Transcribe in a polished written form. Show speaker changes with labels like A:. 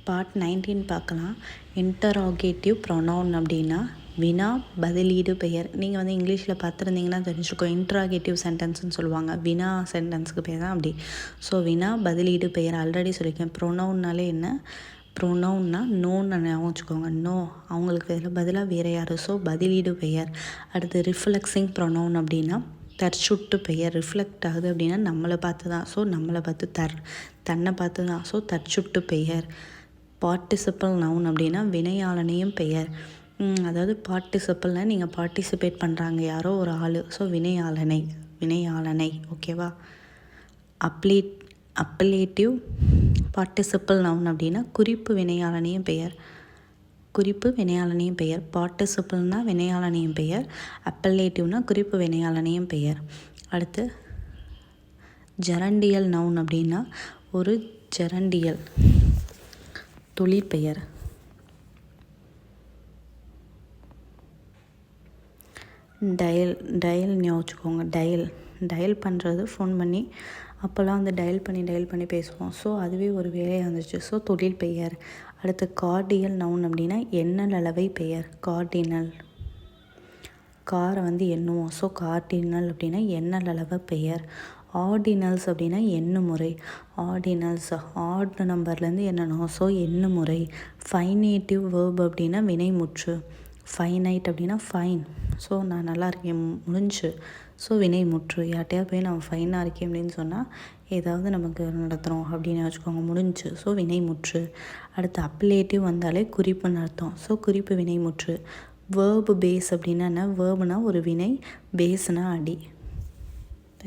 A: Part 19 பார்க்கலாம். Interrogative pronoun அப்படின்னா வினா பதிலீடு பெயர். நீங்கள் வந்து இங்கிலீஷில் பார்த்துருந்தீங்கன்னா தெரிஞ்சுக்கோ, இன்ட்ராகேட்டிவ் சென்டென்ஸ்னு சொல்லுவாங்க. வினா சென்டென்ஸுக்கு பேர் தான் அப்படி. ஸோ வினா பதிலீடு பெயர் ஆல்ரெடி சொல்லியிருக்கேன். ப்ரொனவுன்னாலே என்ன, ப்ரொனவுன்னா நோன்னு ஞாபகம் வச்சுக்கோங்க. நோ, அவங்களுக்கு பதிலாக வேறு யார், ஸோ பதிலீடு பெயர். அடுத்து ரிஃப்ளெக்ஸிங் ப்ரொனவுன் அப்படின்னா தற்சுட்டு பெயர். ரிஃப்ளெக்ட் ஆகுது அப்படின்னா நம்மளை பார்த்து தான், ஸோ நம்மளை பார்த்து தன்னை பார்த்து தான், ஸோ தற்சுட்டு பெயர். பார்ட்டிசிபிள் நவுன் அப்படின்னா வினையாளனையும் பெயர். அதாவது பார்ட்டிசிபிள்னால் நீங்கள் பார்ட்டிசிபேட் பண்ணுறாங்க யாரோ ஒரு ஆள், ஸோ வினையாளனை ஓகேவா. அப்பலேட்டிவ் பார்ட்டிசிபிள் நவுன் அப்படின்னா குறிப்பு வினையாளனையும் பெயர். பார்ட்டிசிபிள்னால் வினையாளனையும் பெயர், அப்பலேட்டிவ்னா குறிப்பு வினையாளனையும் பெயர். அடுத்து ஜெரண்டியல் நவுன் அப்படின்னா ஒரு ஜெரண்டியல் தொழிற்பெயர். டயல் ஞாபகம் வச்சுக்கோங்க. டயல் பண்ணுறது, ஃபோன் பண்ணி அப்போல்லாம் வந்து டயல் பண்ணி பேசுவோம். ஸோ அதுவே ஒரு வேலையாக இருந்துச்சு, ஸோ தொழில் பெயர். அடுத்து கார்டியல் நவுன் அப்படின்னா எண்ணல் அளவை பெயர். காரை வந்து எண்ணுவோம், ஸோ கார்டினல் அப்படின்னா எண்ணல் அளவை பெயர். ஆர்டினல்ஸ் அப்படின்னா எண்ணுமுறை. ஆட் நம்பர்லேருந்து எண்ணணும், ஸோ எண்ணுமுறை. ஃபைனேட்டிவ் வேர்ப் அப்படின்னா வினைமுற்று. ஃபைனைட் அப்படின்னா ஃபைன், ஸோ நான் நல்லா இருக்கேன் முடிஞ்சு, ஸோ வினைமுற்று. யார்ட்டையா போய் நான் ஃபைனாக இருக்கேன் அப்படின்னு சொன்னால் ஏதாவது நமக்கு நடத்துகிறோம் அப்படின்னு வச்சுக்கோங்க, முடிஞ்சு, ஸோ வினைமுற்று. அடுத்து அப்பலேட்டிவ் வந்தாலே குறிப்புன்னு அர்த்தம், ஸோ குறிப்பு வினைமுற்று. வேர்பு பேஸ் அப்படின்னா என்ன, வேர்புனா ஒரு வினை, பேஸ்னா அடி.